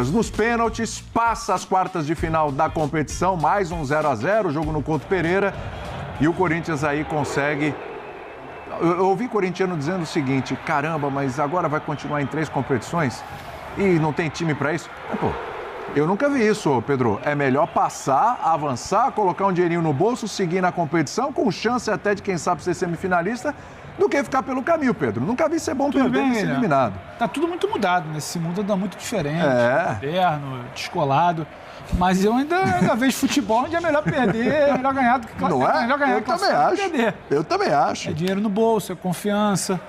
Nos pênaltis, passa as quartas de final da competição, mais um 0-0, jogo no Couto Pereira, e o Corinthians aí consegue... Eu ouvi corintiano dizendo o seguinte, caramba, mas agora vai continuar em 3 competições e não tem time para isso? Mas, pô, eu nunca vi isso, Pedro. É melhor passar, avançar, colocar um dinheirinho no bolso, seguir na competição, com chance até de, quem sabe, ser semifinalista, do que ficar pelo caminho, Pedro. Nunca vi ser bom perder e ser eliminado. Tá tudo muito mudado, nesse mundo anda muito diferente, moderno, descolado. Mas eu ainda vejo futebol onde é melhor perder, é melhor ganhar do que não é? melhor ganhar. Eu também acho. Perder. Eu também acho. É dinheiro no bolso, é confiança.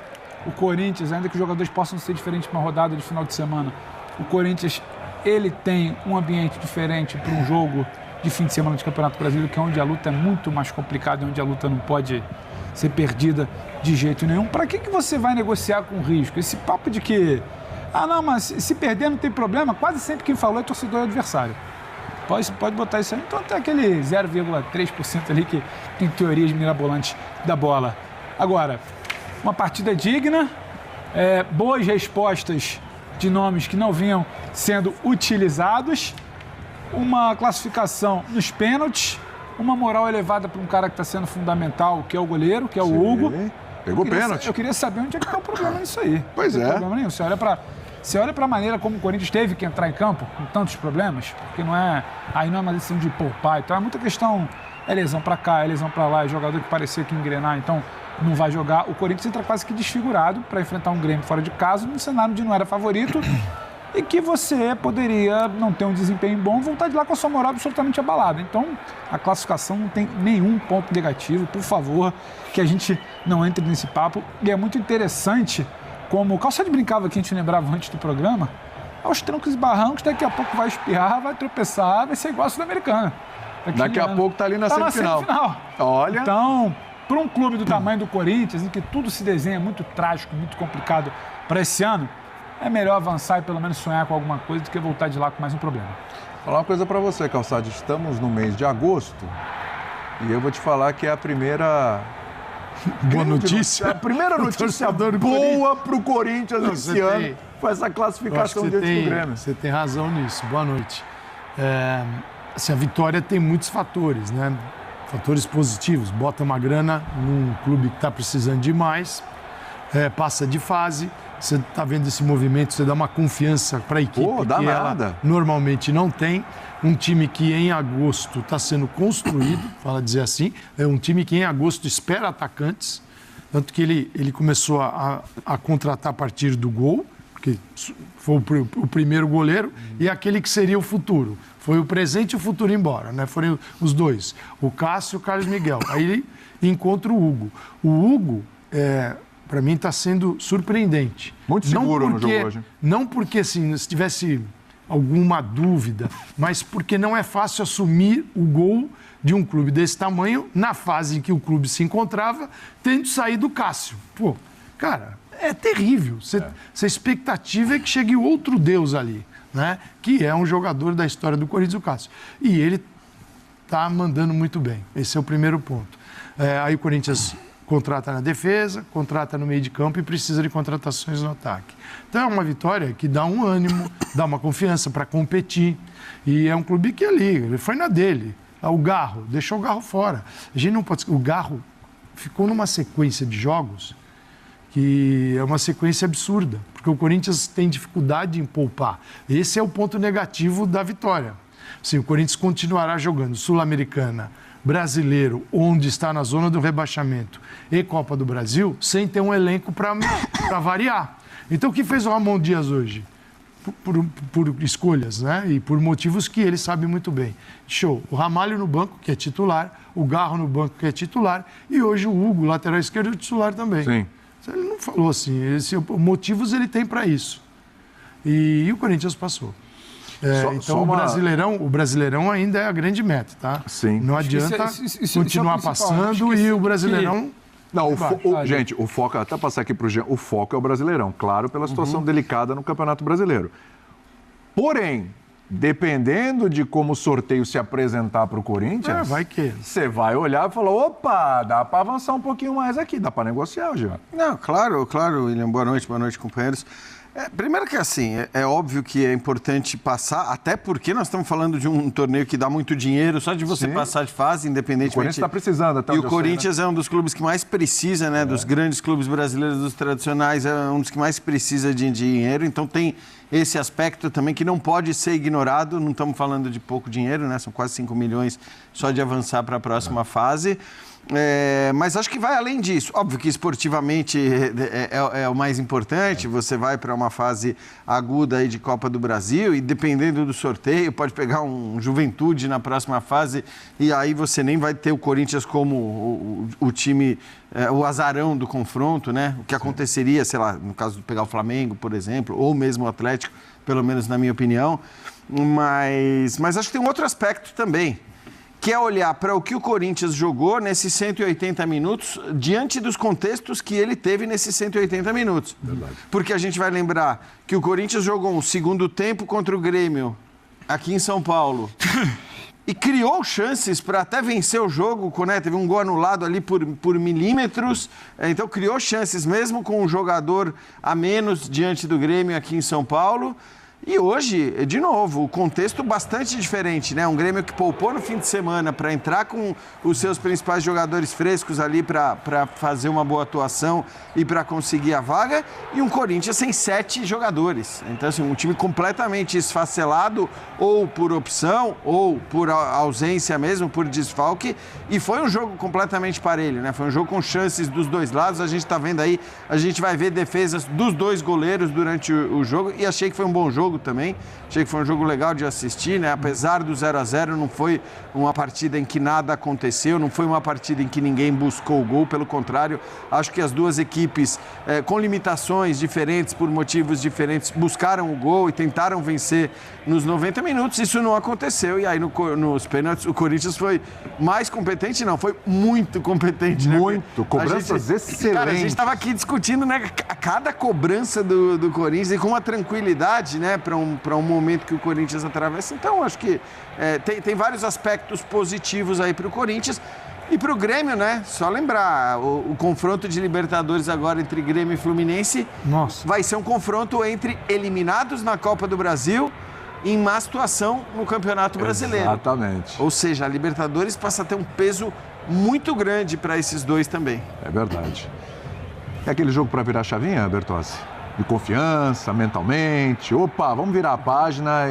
O Corinthians, ainda que os jogadores possam ser diferentes para uma rodada de final de semana, o Corinthians, ele tem um ambiente diferente para um jogo de fim de semana de Campeonato Brasileiro, que é onde a luta é muito mais complicada, onde a luta não pode ser perdida de jeito nenhum. Para que você vai negociar com risco? Esse papo de que, não, mas se perder não tem problema, quase sempre quem falou é torcedor e adversário. Pode botar isso aí. Então tem aquele 0,3% ali que tem teorias mirabolantes da bola. Agora, uma partida digna, boas respostas de nomes que não vinham sendo utilizados, uma classificação nos pênaltis, uma moral elevada para um cara que está sendo fundamental, que é o goleiro, que é o Hugo. Pegou pênalti. Eu queria saber onde é que está o problema nisso aí. Pois não é. Tem problema nenhum. Você olha para a maneira como o Corinthians teve que entrar em campo, com tantos problemas, porque aí não é uma decisão de poupar, então é muita questão, é lesão para cá, é lesão para lá, é jogador que parecia que engrenar, então não vai jogar. O Corinthians entra quase que desfigurado para enfrentar um Grêmio fora de casa, num cenário onde não era favorito, e que você poderia não ter um desempenho bom, voltar de lá com a sua moral absolutamente abalada. Então, a classificação não tem nenhum ponto negativo, por favor, que a gente não entre nesse papo. E é muito interessante, como o Calçade brincava aqui, a gente lembrava antes do programa, aos trancos e barrancos, daqui a pouco vai espirrar, vai tropeçar, vai ser igual a Sul-Americana. Daqui a pouco tá ali na semifinal. Olha. Então, para um clube do tamanho do Corinthians, em que tudo se desenha muito trágico, muito complicado para esse ano, é melhor avançar e pelo menos sonhar com alguma coisa do que voltar de lá com mais um problema. Vou falar uma coisa para você, Calçade. Estamos no mês de agosto e eu vou te falar que é a primeira... Boa notícia. A primeira notícia boa para o Corinthians esse ano foi essa classificação diante do Grêmio. Você tem razão nisso. Boa noite. Assim, a vitória tem muitos fatores, né? Fatores positivos. Bota uma grana num clube que está precisando de mais, passa de fase. Você está vendo esse movimento, você dá uma confiança para a equipe que ela normalmente não tem. Um time que em agosto está sendo construído, fala dizer assim, é um time que em agosto espera atacantes, tanto que ele começou a contratar a partir do gol, porque foi o primeiro goleiro, e aquele que seria o futuro. Foi o presente e o futuro embora, né? Foram os dois, o Cássio e o Carlos Miguel. Aí ele encontra o Hugo. O Hugo, para mim, está sendo surpreendente. Muito seguro no jogo hoje. Não porque, assim, se tivesse alguma dúvida, mas porque não é fácil assumir o gol de um clube desse tamanho na fase em que o clube se encontrava, tendo saído o Cássio. Pô, cara, é terrível. A expectativa é que chegue outro Deus ali, né? Que é um jogador da história do Corinthians, o Cássio. E ele está mandando muito bem. Esse é o primeiro ponto. Aí o Corinthians contrata na defesa, contrata no meio de campo e precisa de contratações no ataque. Então é uma vitória que dá um ânimo, dá uma confiança para competir. E é um clube que ele foi na dele. O Garro, deixou o Garro fora. A gente não pode... O Garro ficou numa sequência de jogos que é uma sequência absurda, porque o Corinthians tem dificuldade em poupar. Esse é o ponto negativo da vitória. Assim, o Corinthians continuará jogando Sul-Americana, Brasileiro, onde está na zona do rebaixamento, e Copa do Brasil, sem ter um elenco para variar. Então, o que fez o Ramon Dias hoje? Por escolhas, né? E por motivos que ele sabe muito bem. Show. O Ramalho no banco, que é titular, o Garro no banco, que é titular, e hoje o Hugo, lateral esquerdo, é titular também. Sim. Ele não falou assim, motivos ele tem para isso. E o Corinthians passou. Então o Brasileirão ainda é a grande meta, tá? Sim. Não adianta continuar passando e o Brasileirão... Não, gente, o foco, até passar aqui para o Jean, o foco é o Brasileirão, claro, pela situação delicada no Campeonato Brasileiro. Porém, dependendo de como o sorteio se apresentar para o Corinthians, você vai olhar e falar, opa, dá para avançar um pouquinho mais aqui, dá para negociar, Jean. Não, claro, William, boa noite, companheiros. Primeiro que assim, é óbvio que é importante passar, até porque nós estamos falando de um torneio que dá muito dinheiro, só de você passar de fase, independentemente... O Corinthians está precisando até E o Corinthians é um dos clubes que mais precisa, né? Dos grandes clubes brasileiros, dos tradicionais, é um dos que mais precisa de dinheiro, então tem esse aspecto também que não pode ser ignorado, não estamos falando de pouco dinheiro, né? São quase 5 milhões só de avançar para a próxima fase. Mas acho que vai além disso. Óbvio que esportivamente é o mais importante, você vai para uma fase aguda aí de Copa do Brasil e dependendo do sorteio, pode pegar um Juventude na próxima fase e aí você nem vai ter o Corinthians como o time, o azarão do confronto, né? O que aconteceria, sei lá, no caso de pegar o Flamengo, por exemplo, ou mesmo o Atlético, pelo menos na minha opinião. Mas acho que tem um outro aspecto também, que é olhar para o que o Corinthians jogou nesses 180 minutos, diante dos contextos que ele teve nesses 180 minutos. Verdade. Porque a gente vai lembrar que o Corinthians jogou um segundo tempo contra o Grêmio, aqui em São Paulo, e criou chances para até vencer o jogo, né? Teve um gol anulado ali por milímetros, então criou chances mesmo com um jogador a menos diante do Grêmio aqui em São Paulo. E hoje, de novo, o contexto bastante diferente, né? Um Grêmio que poupou no fim de semana para entrar com os seus principais jogadores frescos ali para fazer uma boa atuação e para conseguir a vaga, e um Corinthians sem 7 jogadores. Então, assim, um time completamente esfacelado, ou por opção, ou por ausência mesmo, por desfalque, e foi um jogo completamente parelho, né? Foi um jogo com chances dos dois lados, a gente está vendo aí, a gente vai ver defesas dos dois goleiros durante o jogo, e achei que foi um bom jogo também, achei que foi um jogo legal de assistir, né? Apesar do 0-0, não foi uma partida em que nada aconteceu, não foi uma partida em que ninguém buscou o gol, pelo contrário, acho que as duas equipes, com limitações diferentes, por motivos diferentes, buscaram o gol e tentaram vencer nos 90 minutos, isso não aconteceu, e aí nos pênaltis o Corinthians foi mais competente, não, foi muito competente, né? Muito, cobranças excelentes. Cara, a gente estava aqui discutindo, né, cada cobrança do Corinthians e com uma tranquilidade, né, para um momento que o Corinthians atravessa. Então, acho que tem vários aspectos positivos aí para o Corinthians. E para o Grêmio, né, só lembrar, o confronto de Libertadores agora entre Grêmio e Fluminense vai ser um confronto entre eliminados na Copa do Brasil em má situação no Campeonato Brasileiro. Exatamente. Ou seja, a Libertadores passa a ter um peso muito grande para esses dois também. É verdade. É aquele jogo para virar a chavinha, Bertozzi? De confiança, mentalmente. Opa, vamos virar a página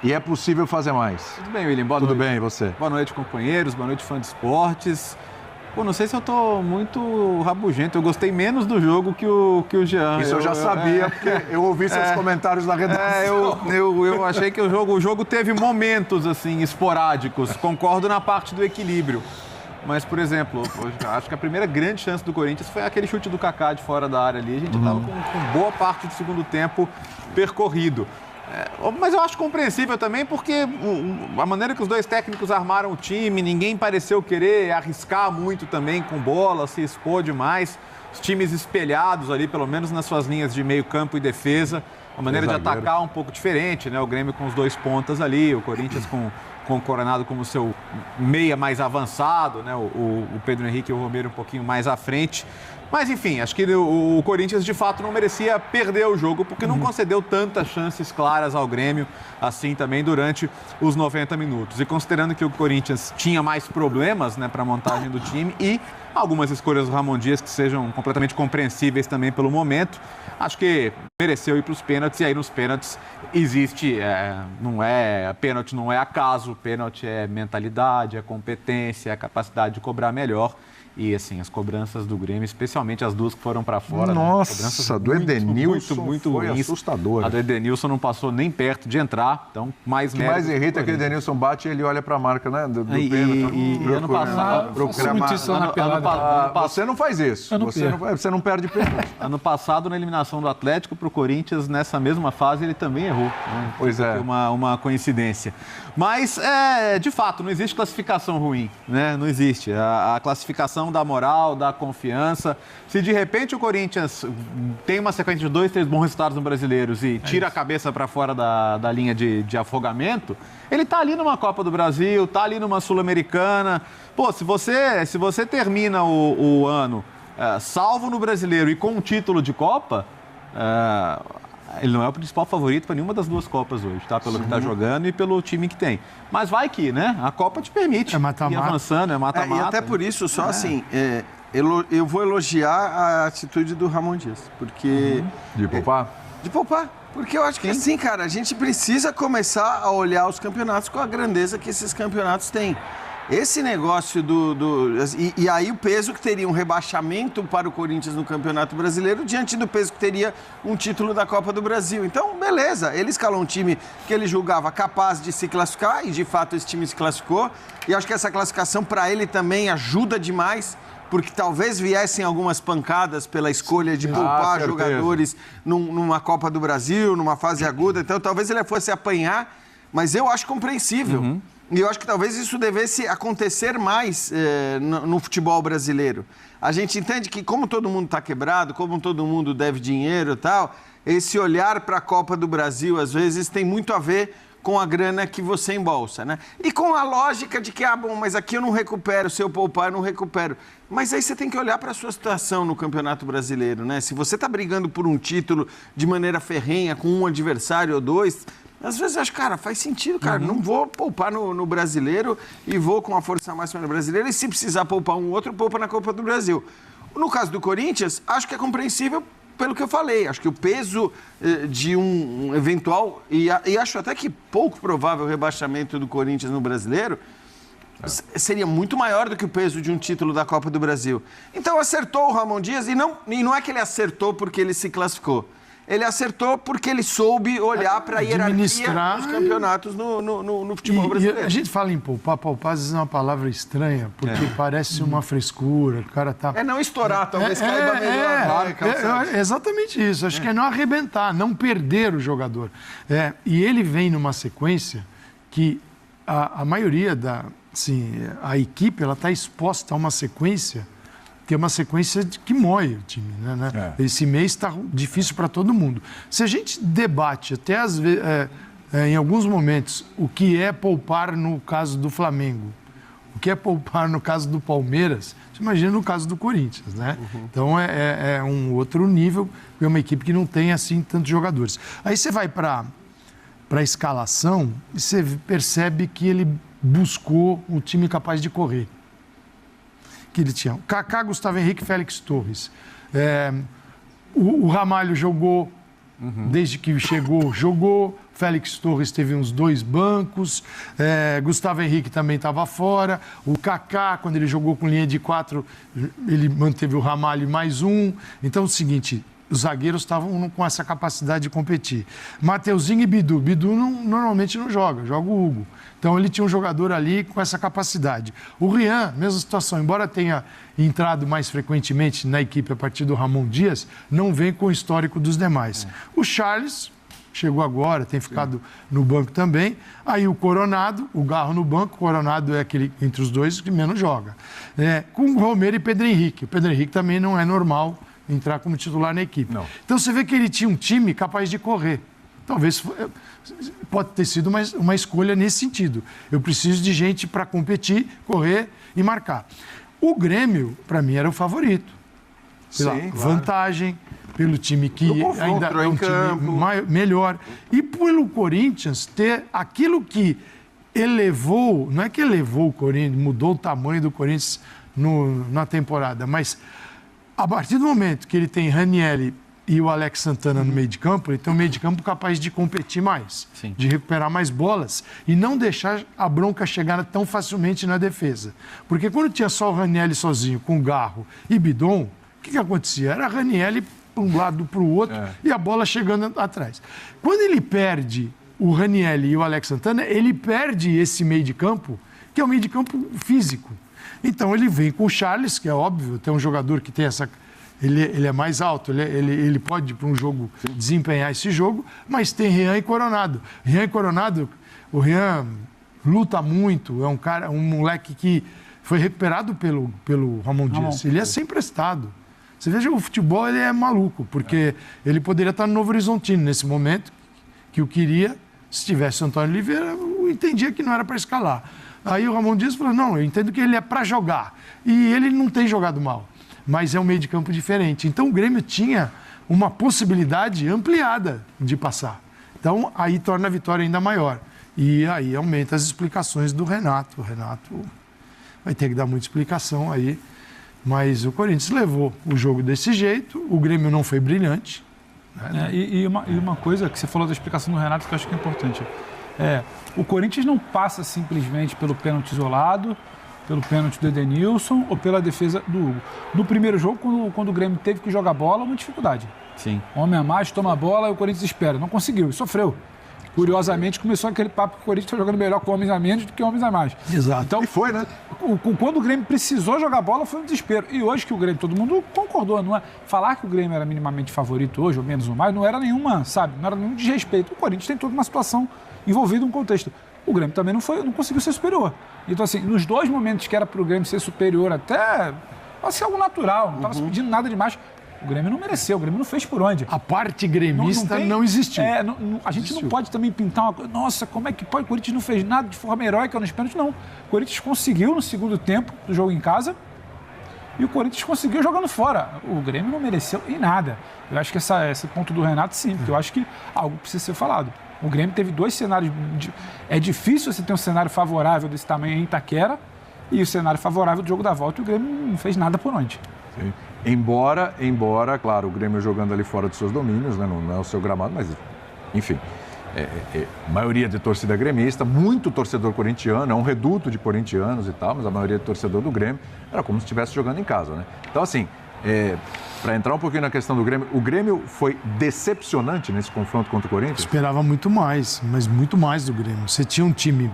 e é possível fazer mais. Tudo bem, William? Boa noite. Tudo bem, e você? Boa noite, companheiros. Boa noite, fã de esportes. Pô, não sei se eu tô muito rabugento. Eu gostei menos do jogo que o Jean. Isso eu já sabia, porque eu ouvi seus comentários na redação. Eu achei que o jogo teve momentos, assim, esporádicos. Concordo na parte do equilíbrio. Mas, por exemplo, acho que a primeira grande chance do Corinthians foi aquele chute do Kaká de fora da área ali. A gente estava com boa parte do segundo tempo percorrido. Mas eu acho compreensível também porque a maneira que os dois técnicos armaram o time, ninguém pareceu querer arriscar muito também com bola, se expor demais. Os times espelhados ali, pelo menos nas suas linhas de meio campo e defesa. A maneira de atacar um pouco diferente, né? O Grêmio com os dois pontas ali, o Corinthians com o Coronado como seu meia mais avançado, né? O Pedro Henrique e o Romero um pouquinho mais à frente. Mas, enfim, acho que o Corinthians, de fato, não merecia perder o jogo, porque não concedeu tantas chances claras ao Grêmio, assim também durante os 90 minutos. E considerando que o Corinthians tinha mais problemas, né, para a montagem do time e algumas escolhas do Ramon Dias que sejam completamente compreensíveis também pelo momento, acho que mereceu ir para os pênaltis, e aí nos pênaltis existe, pênalti não é acaso, pênalti é mentalidade, é competência, é capacidade de cobrar melhor. E, assim, as cobranças do Grêmio, especialmente as duas que foram para fora. Nossa, né? Do Edenilson muito foi ruins. assustador. A do Edenilson não passou nem perto de entrar, então mais mérito. O que mais irrita é que o Edenilson bate e ele olha para a marca, né, do pênalti. E ano passado... Você não faz isso. Você não perde pênalti. Ano passado, na eliminação do Atlético para o Corinthians, nessa mesma fase, ele também errou. Né? Pois é. Uma coincidência. Mas, de fato, não existe classificação ruim, né? Não existe. A classificação da moral, da confiança. Se de repente o Corinthians tem uma sequência de 2, 3 bons resultados no Brasileiros e tira a cabeça para fora da linha de afogamento, ele tá ali numa Copa do Brasil, tá ali numa Sul-Americana. Pô, se você termina o ano salvo no Brasileiro e com um título de Copa, Ele não é o principal favorito para nenhuma das duas Copas hoje, tá? Pelo que está jogando e pelo time que tem. Mas vai que, né? A Copa te permite É mata-mata. ir avançando, é mata-mata. E até por isso, só assim, eu vou elogiar a atitude do Ramon Dias, porque... De poupar? De poupar. Porque eu acho que assim, cara, a gente precisa começar a olhar os campeonatos com a grandeza que esses campeonatos têm. Esse negócio E aí o peso que teria um rebaixamento para o Corinthians no Campeonato Brasileiro diante do peso que teria um título da Copa do Brasil. Então, beleza, ele escalou um time que ele julgava capaz de se classificar e, de fato, esse time se classificou. E acho que essa classificação para ele também ajuda demais, porque talvez viessem algumas pancadas pela escolha de poupar jogadores numa Copa do Brasil, numa fase aguda. Então, talvez ele fosse apanhar, mas eu acho compreensível. E eu acho que talvez isso devesse acontecer mais no futebol brasileiro. A gente entende que, como todo mundo está quebrado, como todo mundo deve dinheiro e tal, esse olhar para a Copa do Brasil, às vezes, tem muito a ver com a grana que você embolsa, né? E com a lógica de que, mas aqui eu não recupero, se eu poupar, eu não recupero. Mas aí você tem que olhar para a sua situação no Campeonato Brasileiro, né? Se você está brigando por um título de maneira ferrenha, com um adversário ou dois... Às vezes eu acho, cara, faz sentido, cara. Não vou poupar no Brasileiro e vou com a força máxima no Brasileiro. E se precisar poupar um outro, poupa na Copa do Brasil. No caso do Corinthians, acho que é compreensível pelo que eu falei. Acho que o peso de um eventual, e acho até que pouco provável rebaixamento do Corinthians no Brasileiro, seria muito maior do que o peso de um título da Copa do Brasil. Então acertou o Ramon Dias, e não é que ele acertou porque ele se classificou. Ele acertou porque ele soube olhar para a hierarquia dos campeonatos no futebol brasileiro. E a gente fala em poupar às vezes é uma palavra estranha, porque parece uma frescura, o cara tá... não estourar, talvez caiba melhor. É exatamente isso, acho que é não arrebentar, não perder o jogador. E ele vem numa sequência que a maioria a equipe, ela está exposta a uma sequência que é uma sequência que moe o time, né? Esse mês está difícil para todo mundo. Se a gente debate até às vezes, em alguns momentos o que é poupar no caso do Flamengo, o que é poupar no caso do Palmeiras, você imagina no caso do Corinthians, né? Então é um outro nível, é uma equipe que não tem assim tantos jogadores. Aí você vai para a escalação e você percebe que ele buscou um time capaz de correr. Que ele tinha. Kaká, Gustavo Henrique, Félix Torres. O Ramalho jogou, desde que chegou, jogou. Félix Torres teve uns 2 bancos. Gustavo Henrique também estava fora. O Kaká, quando ele jogou com linha de 4, ele manteve o Ramalho mais um. Então, é o seguinte, os zagueiros estavam com essa capacidade de competir. Mateuzinho e Bidu. Bidu normalmente não joga o Hugo. Então, ele tinha um jogador ali com essa capacidade. O Rian, mesma situação, embora tenha entrado mais frequentemente na equipe a partir do Ramon Dias, não vem com o histórico dos demais. O Charles chegou agora, tem ficado no banco também. Aí o Coronado, o Garro no banco, o Coronado é aquele entre os dois que menos joga. Com o Romero e Pedro Henrique. O Pedro Henrique também não é normal entrar como titular na equipe. Não. Então, você vê que ele tinha um time capaz de correr. Talvez pode ter sido uma escolha nesse sentido. Eu preciso de gente para competir, correr e marcar. O Grêmio, para mim, era o favorito. Pela vantagem, pelo time que ainda é um time melhor. E pelo Corinthians ter aquilo que elevou, não é que elevou o Corinthians, mudou o tamanho do Corinthians na temporada, mas a partir do momento que ele tem Ranieri e o Alex Santana no meio de campo, ele tem um meio de campo capaz de competir mais, de recuperar mais bolas e não deixar a bronca chegar tão facilmente na defesa. Porque quando tinha só o Ranieri sozinho, com o Garro e Bidon, o que acontecia? Era Ranieri para um lado para o outro e a bola chegando atrás. Quando ele perde o Ranieri e o Alex Santana, ele perde esse meio de campo, que é um meio de campo físico. Então ele vem com o Charles, que é óbvio, tem um jogador que tem essa... Ele é mais alto, ele pode, para um jogo, desempenhar esse jogo, mas tem Rian e Coronado. Rian e Coronado, o Rian luta muito, é um moleque que foi recuperado pelo Ramon Dias. Ele é sem emprestado. Você veja, o futebol ele é maluco, porque ele poderia estar no Novo Horizontino nesse momento, que o queria, se tivesse o Antônio Oliveira, eu entendia que não era para escalar. Aí o Ramon Dias falou, não, eu entendo que ele é para jogar. E ele não tem jogado mal, mas é um meio de campo diferente. Então o Grêmio tinha uma possibilidade ampliada de passar. Então, aí torna a vitória ainda maior. E aí aumenta as explicações do Renato. O Renato vai ter que dar muita explicação aí. Mas o Corinthians levou o jogo desse jeito, o Grêmio não foi brilhante. Né? E uma coisa que você falou da explicação do Renato que eu acho que é importante. O Corinthians não passa simplesmente pelo pênalti isolado, pelo pênalti do Edenilson ou pela defesa do Hugo. No primeiro jogo, quando o Grêmio teve que jogar bola, uma dificuldade. Sim. Homem a mais, toma a bola e o Corinthians espera. Não conseguiu, sofreu. Curiosamente, começou aquele papo que o Corinthians está jogando melhor com homens a menos do que homens a mais. Exato. Então, E foi, né? Quando o Grêmio precisou jogar bola, foi um desespero. E hoje que o Grêmio, todo mundo concordou, não é? Falar que o Grêmio era minimamente favorito hoje, ou menos ou mais, não era nenhuma, sabe? Não era nenhum desrespeito. O Corinthians tem toda uma situação envolvida em um contexto. O Grêmio também não conseguiu ser superior. Então, assim, nos dois momentos que era para o Grêmio ser superior, até ser algo natural, não estava se pedindo nada demais. O Grêmio não mereceu, o Grêmio não fez por onde. A parte gremista não existiu. A gente não pode também pintar uma coisa. Nossa, como é que pode? O Corinthians não fez nada de forma heróica nos pênaltis, não. O Corinthians conseguiu no segundo tempo do jogo em casa e o Corinthians conseguiu jogando fora. O Grêmio não mereceu em nada. Eu acho que esse ponto do Renato, sim, porque eu acho que algo precisa ser falado. O Grêmio teve dois cenários. É difícil você ter um cenário favorável desse tamanho em Itaquera e o cenário favorável do jogo da volta e o Grêmio não fez nada por onde. Sim. Embora, claro, o Grêmio jogando ali fora dos seus domínios, né? Não é o seu gramado, mas, enfim, maioria de torcida gremista, muito torcedor corintiano, é um reduto de corintianos e tal, mas a maioria de torcedor do Grêmio era como se estivesse jogando em casa, né? Então, assim, para entrar um pouquinho na questão do Grêmio, o Grêmio foi decepcionante nesse confronto contra o Corinthians? Esperava muito mais, mas muito mais do Grêmio. Você tinha um time...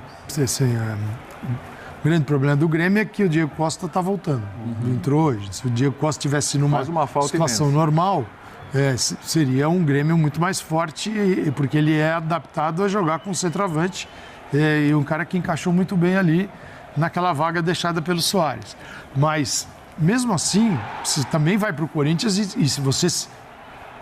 O grande problema do Grêmio é que o Diego Costa está voltando. Entrou hoje. Se o Diego Costa estivesse numa situação normal, seria um Grêmio muito mais forte, porque ele é adaptado a jogar com centroavante e um cara que encaixou muito bem ali naquela vaga deixada pelo Soares. Mas, mesmo assim, você também vai para o Corinthians e se você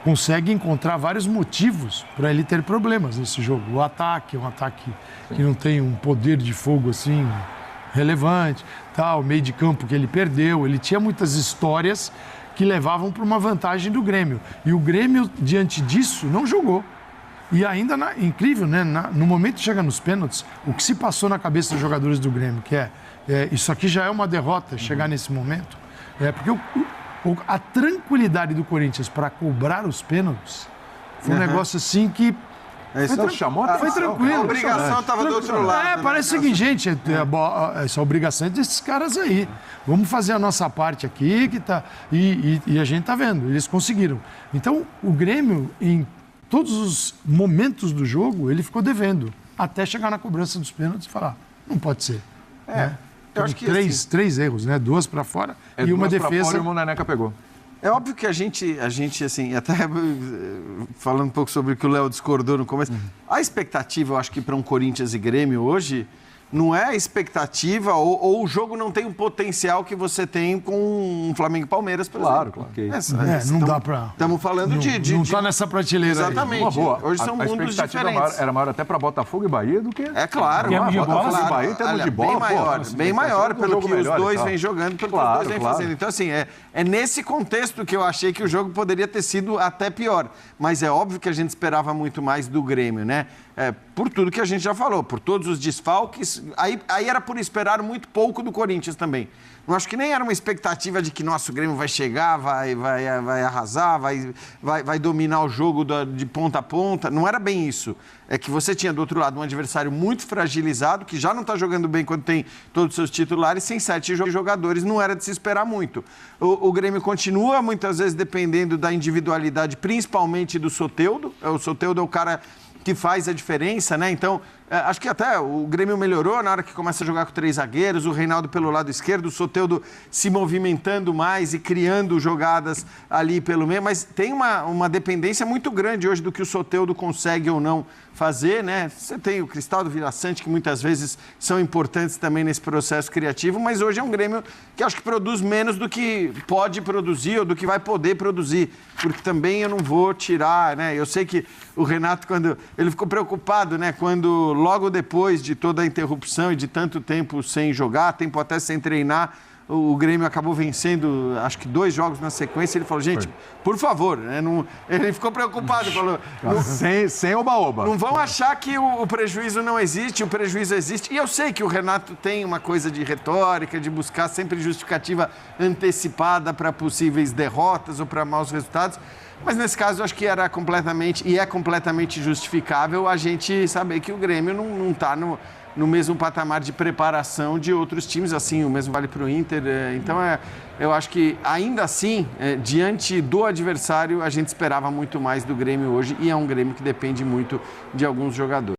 consegue encontrar vários motivos para ele ter problemas nesse jogo. O ataque é um ataque que não tem um poder de fogo assim... relevante, o meio de campo que ele perdeu, ele tinha muitas histórias que levavam para uma vantagem do Grêmio. E o Grêmio, diante disso, não jogou. E ainda, incrível, né? No momento de chegar nos pênaltis, o que se passou na cabeça dos jogadores do Grêmio, que isso aqui já é uma derrota, chegar nesse momento, porque a tranquilidade do Corinthians para cobrar os pênaltis foi um negócio assim que... Foi tranquilo. A obrigação estava do outro lado. Parece o seguinte, gente, essa obrigação é desses caras aí. Vamos fazer a nossa parte aqui, que tá, e a gente está vendo, eles conseguiram. Então, o Grêmio, em todos os momentos do jogo, ele ficou devendo, até chegar na cobrança dos pênaltis e falar, não pode ser. Né? Eu acho que três erros, né? 2 para fora e uma defesa... Fora, e o Neneca pegou. É óbvio que a gente assim, até falando um pouco sobre o que o Léo discordou no começo, a expectativa, eu acho que para um Corinthians e Grêmio hoje, não é a expectativa ou o jogo não tem o potencial que você tem com um Flamengo e Palmeiras, por exemplo. Claro. Okay. Não dá para... Estamos falando de... Não está nessa prateleira. Exatamente. Uma boa. Hoje são mundos diferentes. Era maior até para Botafogo e Bahia do que... É claro. Botafogo e Bahia, em termos de bola, bem maior, pelo que os dois vêm jogando, pelo que os dois vêm fazendo. Então, assim, é nesse contexto que eu achei que o jogo poderia ter sido até pior. Mas é óbvio que a gente esperava muito mais do Grêmio, né? Por tudo que a gente já falou, por todos os desfalques. Aí era por esperar muito pouco do Corinthians também. Não acho que nem era uma expectativa de que nosso Grêmio vai chegar, vai arrasar, vai dominar o jogo de ponta a ponta. Não era bem isso. É que você tinha do outro lado um adversário muito fragilizado, que já não está jogando bem quando tem todos os seus titulares, sem 7 jogadores, não era de se esperar muito. O Grêmio continua muitas vezes dependendo da individualidade, principalmente do Soteldo. O Soteldo é o cara que faz a diferença, né? Então, acho que até o Grêmio melhorou na hora que começa a jogar com 3 zagueiros, o Reinaldo pelo lado esquerdo, o Soteldo se movimentando mais e criando jogadas ali pelo meio, mas tem uma dependência muito grande hoje do que o Soteldo consegue ou não fazer, né? Você tem o Cristaldo, o Vila Sante, que muitas vezes são importantes também nesse processo criativo, mas hoje é um Grêmio que acho que produz menos do que pode produzir ou do que vai poder produzir, porque também eu não vou tirar, né? Eu sei que o Renato, quando ele ficou preocupado, né? Quando logo depois de toda a interrupção e de tanto tempo sem jogar, tempo até sem treinar, o Grêmio acabou vencendo, acho que 2 jogos na sequência, ele falou, gente, por favor, né? Ele ficou preocupado, falou... Sem oba-oba. Não vão achar que o prejuízo não existe, o prejuízo existe. E eu sei que o Renato tem uma coisa de retórica, de buscar sempre justificativa antecipada para possíveis derrotas ou para maus resultados, mas nesse caso eu acho que era completamente, e é completamente justificável a gente saber que o Grêmio não está no mesmo patamar de preparação de outros times, assim, o mesmo vale para o Inter. Então, eu acho que, ainda assim, diante do adversário, a gente esperava muito mais do Grêmio hoje, e é um Grêmio que depende muito de alguns jogadores.